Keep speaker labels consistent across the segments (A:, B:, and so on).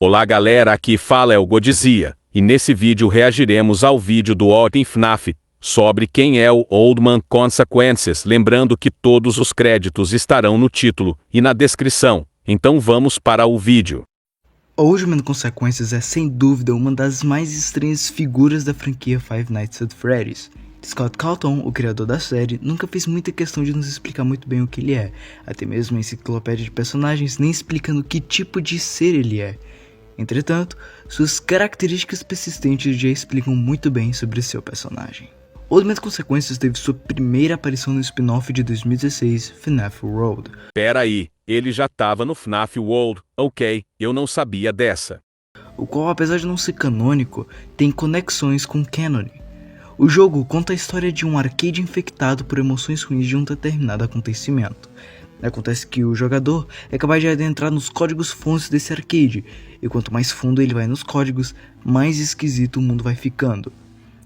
A: Olá galera, aqui fala é o Godzilla, e nesse vídeo reagiremos ao vídeo do Open FNAF, sobre quem é o Old Man Consequences, lembrando que todos os créditos estarão no título e na descrição, então vamos para o vídeo.
B: Old Man Consequences é sem dúvida uma das mais estranhas figuras da franquia Five Nights at Freddy's. Scott Cawthon, o criador da série, nunca fez muita questão de nos explicar muito bem o que ele é, até mesmo a enciclopédia de personagens nem explicando que tipo de ser ele é. Entretanto, suas características persistentes já explicam muito bem sobre seu personagem. Old Man Consequences teve sua primeira aparição no spin-off de 2016, FNAF World.
A: Pera aí, ele já tava no FNAF World, ok, eu não sabia dessa.
B: O qual, apesar de não ser canônico, tem conexões com canon. O jogo conta a história de um arcade infectado por emoções ruins de um determinado acontecimento. Acontece que o jogador é capaz de adentrar nos códigos-fontes desse arcade, e quanto mais fundo ele vai nos códigos, mais esquisito o mundo vai ficando.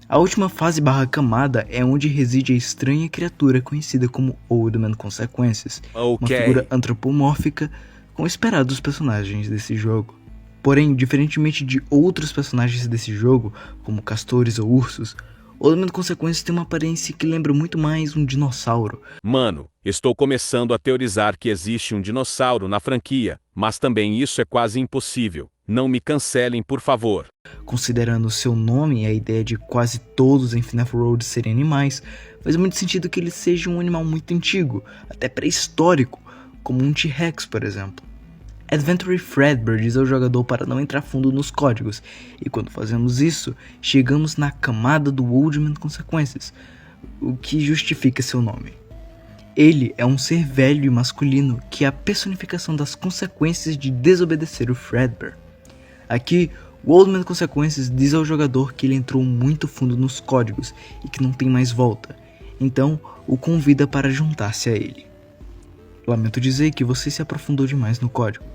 B: A última fase / camada é onde reside a estranha criatura conhecida como Old Man Consequences, uma figura antropomórfica como esperado dos personagens desse jogo. Porém, diferentemente de outros personagens desse jogo, como castores ou ursos, Old Man Consequences tem uma aparência que lembra muito mais um dinossauro.
A: Mano, estou começando a teorizar que existe um dinossauro na franquia, mas também isso é quase impossível. Não me cancelem, por favor.
B: Considerando seu nome e a ideia de quase todos em FNAF World serem animais, faz muito sentido que ele seja um animal muito antigo, até pré-histórico, como um T-Rex, por exemplo. Adventure Fredbear diz ao jogador para não entrar fundo nos códigos, e quando fazemos isso, chegamos na camada do Old Man Consequences, o que justifica seu nome. Ele é um ser velho e masculino que é a personificação das consequências de desobedecer o Fredbear. Aqui, o Old Man Consequences diz ao jogador que ele entrou muito fundo nos códigos e que não tem mais volta, então o convida para juntar-se a ele. Lamento dizer que você se aprofundou demais no código.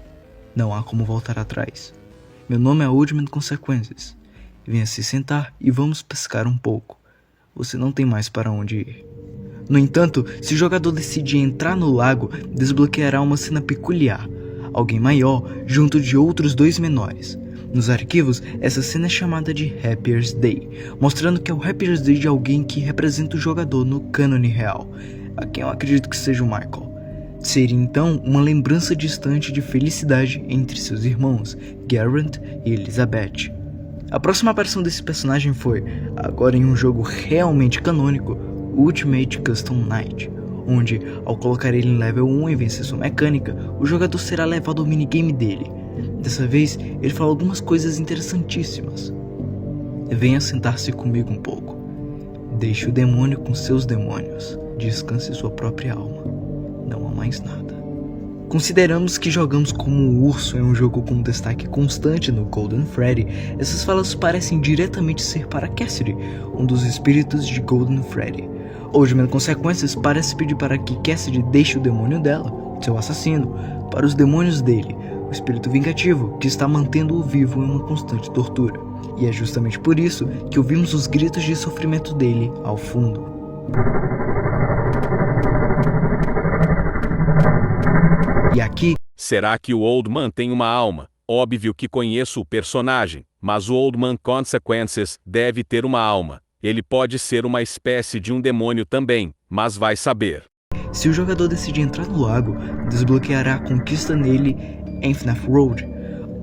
B: Não há como voltar atrás. Meu nome é Old Man Consequences. Venha se sentar e vamos pescar um pouco. Você não tem mais para onde ir. No entanto, se o jogador decidir entrar no lago, desbloqueará uma cena peculiar. Alguém maior junto de outros dois menores. Nos arquivos, essa cena é chamada de Happier's Day, mostrando que é o Happier's Day de alguém que representa o jogador no cânone real, a quem eu acredito que seja o Michael. Seria então uma lembrança distante de felicidade entre seus irmãos, Garrett e Elizabeth. A próxima aparição desse personagem foi, agora em um jogo realmente canônico, Ultimate Custom Night, onde, ao colocar ele em level 1 e vencer sua mecânica, o jogador será levado ao minigame dele. Dessa vez, ele fala algumas coisas interessantíssimas. Venha sentar-se comigo um pouco. Deixe o demônio com seus demônios. Descanse sua própria alma. Não há mais nada. Consideramos que jogamos como um urso em um jogo com destaque constante no Golden Freddy, essas falas parecem diretamente ser para Cassidy, um dos espíritos de Golden Freddy. Old Man Consequences parece pedir para que Cassidy deixe o demônio dela, seu assassino, para os demônios dele, o espírito vingativo que está mantendo-o vivo em uma constante tortura. E é justamente por isso que ouvimos os gritos de sofrimento dele ao fundo. E aqui...
A: Será que o Old Man tem uma alma? Óbvio que conheço o personagem, mas o Old Man Consequences deve ter uma alma. Ele pode ser uma espécie de um demônio também, mas vai saber.
B: Se o jogador decidir entrar no lago, desbloqueará a conquista nele em FNAF World,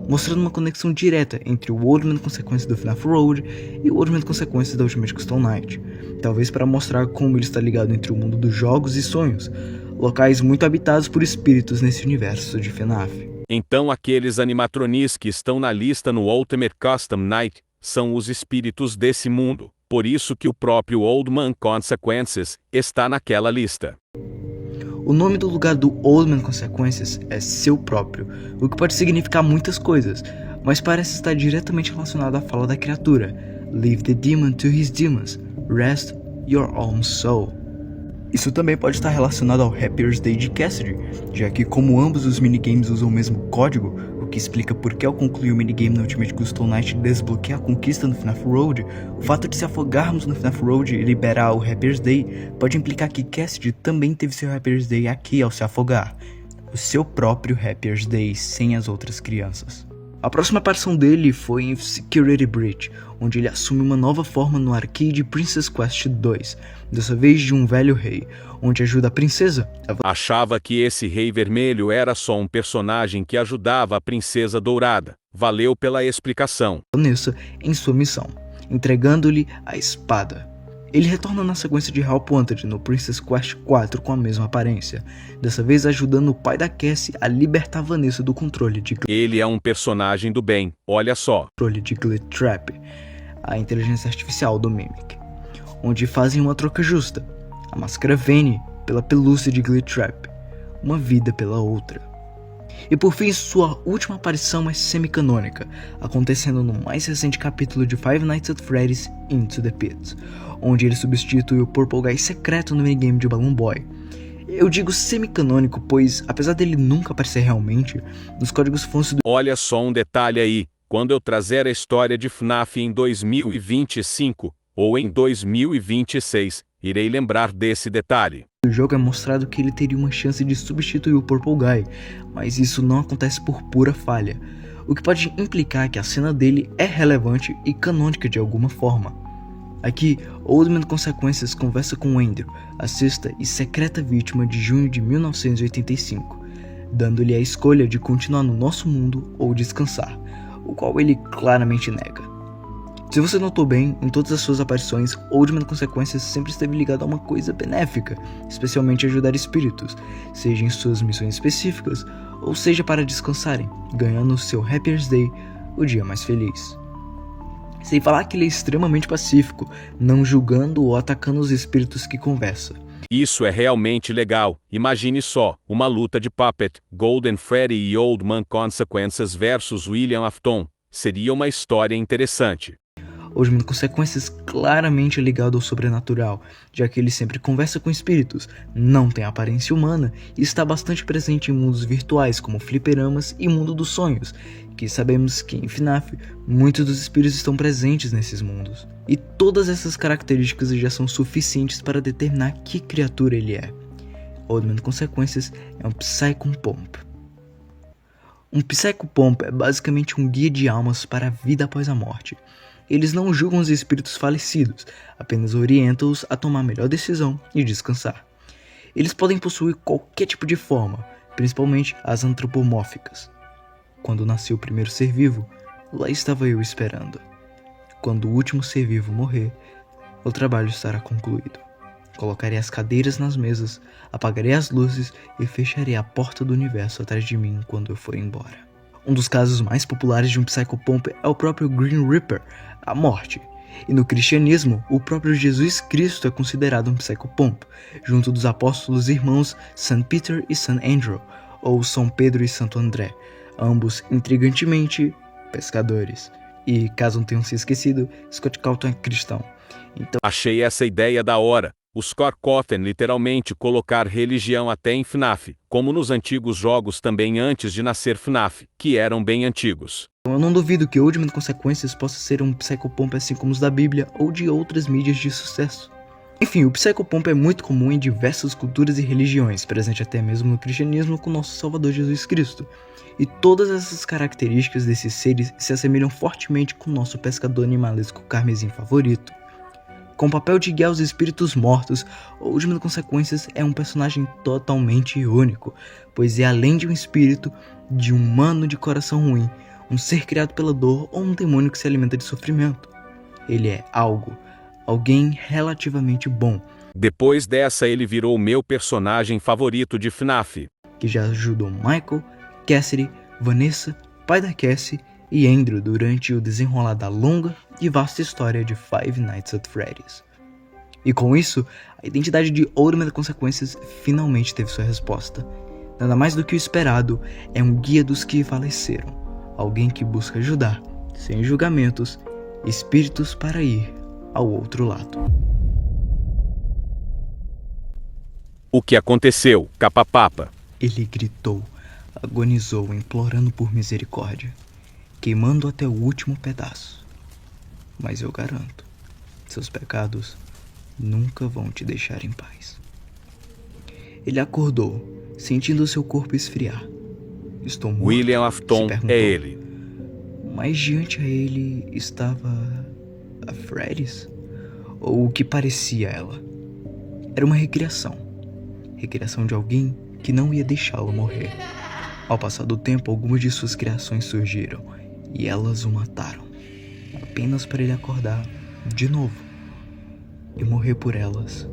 B: mostrando uma conexão direta entre o Old Man Consequences do FNAF World e o Old Man Consequences da Ultimate Custom Night, talvez para mostrar como ele está ligado entre o mundo dos jogos e sonhos, locais muito habitados por espíritos nesse universo de FNAF.
A: Então aqueles animatronics que estão na lista no Ultimate Custom Night são os espíritos desse mundo, por isso que o próprio Old Man Consequences está naquela lista.
B: O nome do lugar do Old Man Consequences é seu próprio, o que pode significar muitas coisas, mas parece estar diretamente relacionado à fala da criatura: Leave the demon to his demons, rest your own soul. Isso também pode estar relacionado ao Happier's Day de Cassidy, já que como ambos os minigames usam o mesmo código, o que explica por que ao concluir o minigame no Ultimate Custom Night desbloquear a conquista no FNAF World, o fato de se afogarmos no FNAF World e liberar o Happier's Day pode implicar que Cassidy também teve seu Happier's Day aqui ao se afogar, o seu próprio Happier's Day sem as outras crianças. A próxima aparição dele foi em Security Breach, onde ele assume uma nova forma no arcade Princess Quest 2, dessa vez de um velho rei, onde ajuda a princesa a...
A: Achava que esse rei vermelho era só um personagem que ajudava a princesa dourada. Valeu pela explicação.
B: Vanessa em sua missão, entregando-lhe a espada. Ele retorna na sequência de Help Wanted no Princess Quest 4 com a mesma aparência, dessa vez ajudando o pai da Cassie a libertar Vanessa do controle de
A: Ele é um personagem do bem, olha só.
B: Glittrap, a inteligência artificial do Mimic, onde fazem uma troca justa, a máscara Vayne pela pelúcia de Glittrap, uma vida pela outra. E por fim, sua última aparição é semi-canônica, acontecendo no mais recente capítulo de Five Nights at Freddy's Into the Pit, onde ele substitui o Purple Guy secreto no minigame de Balloon Boy. Eu digo semi-canônico, pois, apesar dele nunca aparecer realmente, nos códigos fontes do...
A: Olha só um detalhe aí, quando eu trazer a história de FNAF em 2025, ou em 2026, irei lembrar desse detalhe.
B: O jogo é mostrado que ele teria uma chance de substituir o Purple Guy, mas isso não acontece por pura falha, o que pode implicar que a cena dele é relevante e canônica de alguma forma. Aqui, Oldman Consequences conversa com Andrew, a sexta e secreta vítima de junho de 1985, dando-lhe a escolha de continuar no nosso mundo ou descansar, o qual ele claramente nega. Se você notou bem, em todas as suas aparições, Oldman Consequences sempre esteve ligado a uma coisa benéfica, especialmente ajudar espíritos, seja em suas missões específicas, ou seja para descansarem, ganhando seu Happiest Day, o dia mais feliz. Sem falar que ele é extremamente pacífico, não julgando ou atacando os espíritos que conversa.
A: Isso é realmente legal, imagine só, uma luta de Puppet, Golden Freddy e Oldman Consequences versus William Afton, seria uma história interessante.
B: Oldman Consequences claramente é ligado ao sobrenatural, já que ele sempre conversa com espíritos, não tem aparência humana e está bastante presente em mundos virtuais como fliperamas e mundo dos sonhos, que sabemos que em FNAF muitos dos espíritos estão presentes nesses mundos. E todas essas características já são suficientes para determinar que criatura ele é. Oldman Consequences é um Psychopomp. Um Psychopomp é basicamente um guia de almas para a vida após a morte. Eles não julgam os espíritos falecidos, apenas orientam-os a tomar a melhor decisão e descansar. Eles podem possuir qualquer tipo de forma, principalmente as antropomórficas. Quando nasceu o primeiro ser vivo, lá estava eu esperando. Quando o último ser vivo morrer, o trabalho estará concluído. Colocarei as cadeiras nas mesas, apagarei as luzes e fecharei a porta do universo atrás de mim quando eu for embora. Um dos casos mais populares de um Psychopomp é o próprio Green Reaper, a morte. E no cristianismo, o próprio Jesus Cristo é considerado um Psychopomp, junto dos apóstolos irmãos St. Peter e St. Andrew, ou São Pedro e Santo André, ambos intrigantemente pescadores. E, caso não tenham se esquecido, Scott Cawthon é cristão. Então...
A: Achei essa ideia da hora. Os Corcoven literalmente colocar religião até em FNAF, como nos antigos jogos também antes de nascer FNAF, que eram bem antigos.
B: Eu não duvido que Oldman Consequences possa ser um Psychopomp assim como os da Bíblia ou de outras mídias de sucesso. Enfim, o Psychopomp é muito comum em diversas culturas e religiões, presente até mesmo no cristianismo com nosso Salvador Jesus Cristo. E todas essas características desses seres se assemelham fortemente com o nosso pescador animalesco carmesim favorito. Com o papel de guiar os espíritos mortos, Oldman Consequences é um personagem totalmente único, pois é além de um espírito, de um humano de coração ruim, um ser criado pela dor ou um demônio que se alimenta de sofrimento. Ele é alguém relativamente bom.
A: Depois dessa ele virou o meu personagem favorito de FNAF.
B: Que já ajudou Michael, Cassidy, Vanessa, pai da Cassie e Andrew durante o desenrolar da longa e vasta história de Five Nights at Freddy's. E com isso, a identidade de Oldman Consequences finalmente teve sua resposta. Nada mais do que o esperado, é um guia dos que faleceram, alguém que busca ajudar, sem julgamentos, espíritos para ir ao outro lado.
A: O que aconteceu, Capapapa?
B: Ele gritou, agonizou, implorando por misericórdia, queimando até o último pedaço. Mas eu garanto, seus pecados nunca vão te deixar em paz. Ele acordou, sentindo seu corpo esfriar. Estou morto,
A: William Afton é ele.
B: mas diante a ele estava a Freris, ou o que parecia ela. Era uma recriação de alguém que não ia deixá-lo morrer. Ao passar do tempo, algumas de suas criações surgiram e elas o mataram, apenas para ele acordar de novo e morrer por elas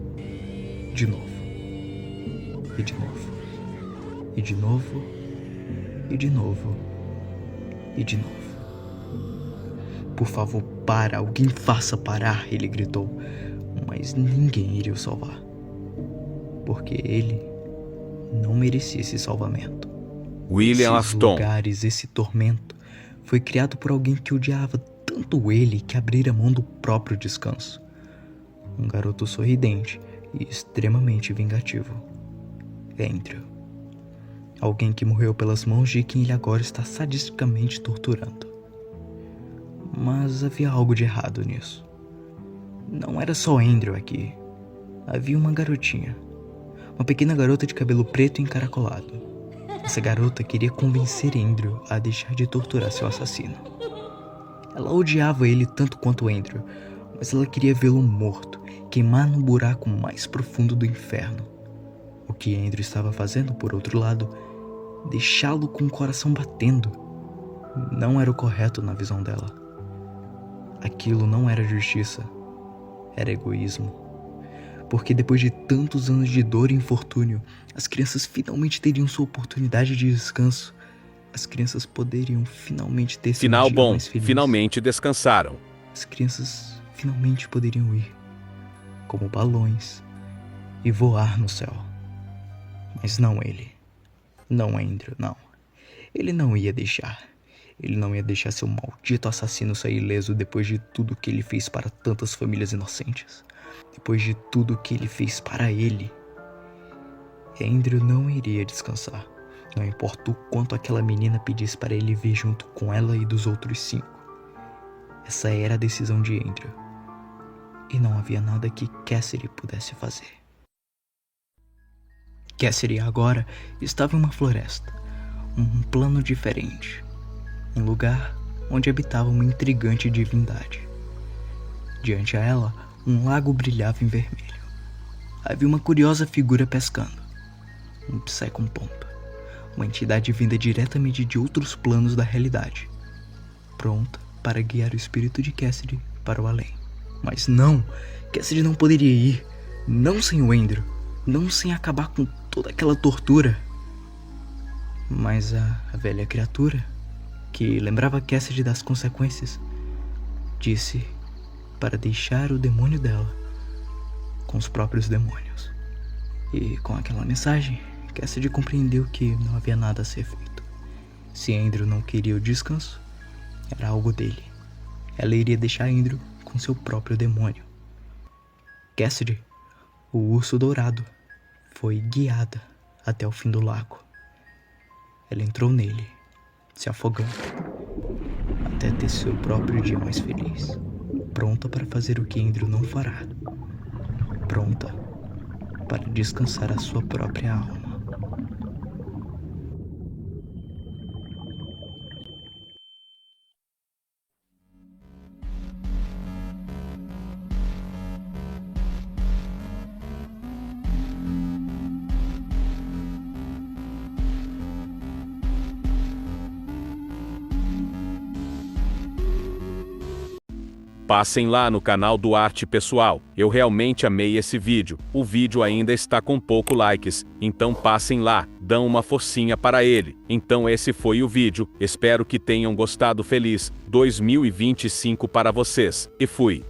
B: de novo, e de novo, e de novo, e de novo, e de novo. Por favor, para, alguém faça parar, ele gritou, mas ninguém iria o salvar, porque ele não merecia esse salvamento.
A: William
B: Esses
A: Afton.
B: lugares, esse tormento, foi criado por alguém que odiava tanto ele que abrira mão do próprio descanso. Um garoto sorridente e extremamente vingativo. Andrew. Alguém que morreu pelas mãos de quem ele agora está sadisticamente torturando. Mas havia algo de errado nisso. Não era só Andrew aqui. Havia uma garotinha. Uma pequena garota de cabelo preto e encaracolado. Essa garota queria convencer Andrew a deixar de torturar seu assassino. Ela odiava ele tanto quanto Andrew, mas ela queria vê-lo morto, queimar no buraco mais profundo do inferno. O que Andrew estava fazendo, por outro lado, deixá-lo com o coração batendo, não era o correto na visão dela. Aquilo não era justiça, era egoísmo. Porque depois de tantos anos de dor e infortúnio, as crianças finalmente teriam sua oportunidade de descanso. As crianças poderiam finalmente ter seu
A: Final
B: dia
A: bom,
B: mais feliz.
A: finalmente descansaram.
B: As crianças finalmente poderiam ir, como balões, e voar no céu. Mas não ele. Não Andrew, não. Ele não ia deixar. Ele não ia deixar seu maldito assassino sair ileso depois de tudo que ele fez para tantas famílias inocentes. Depois de tudo que ele fez para ele. Andrew não iria descansar. Não importa o quanto aquela menina pedisse para ele vir junto com ela e dos outros 5. Essa era a decisão de Andrew. E não havia nada que Cassidy pudesse fazer. Cassidy agora estava em uma floresta. Um plano diferente. Um lugar onde habitava uma intrigante divindade. Diante a ela, um lago brilhava em vermelho. Havia uma curiosa figura pescando. Um Psychon Pompa. Uma entidade vinda diretamente de outros planos da realidade. Pronta para guiar o espírito de Cassidy para o além. Mas não! Cassidy não poderia ir. Não sem o Andrew. Não sem acabar com toda aquela tortura. Mas a velha criatura, que lembrava Cassidy das consequências, disse para deixar o demônio dela com os próprios demônios. E com aquela mensagem, Cassidy compreendeu que não havia nada a ser feito. Se Andrew não queria o descanso, era algo dele. Ela iria deixar Andrew com seu próprio demônio. Cassidy, o urso dourado, foi guiada até o fim do lago. Ela entrou nele, se afogando, até ter seu próprio dia mais feliz. Pronta para fazer o que Andrew não fará. Pronta para descansar a sua própria alma.
A: Passem lá no canal do Arte Pessoal, eu realmente amei esse vídeo, o vídeo ainda está com pouco likes, então passem lá, dão uma forcinha para ele. Então esse foi o vídeo, espero que tenham gostado. Feliz 2025 para vocês, e fui!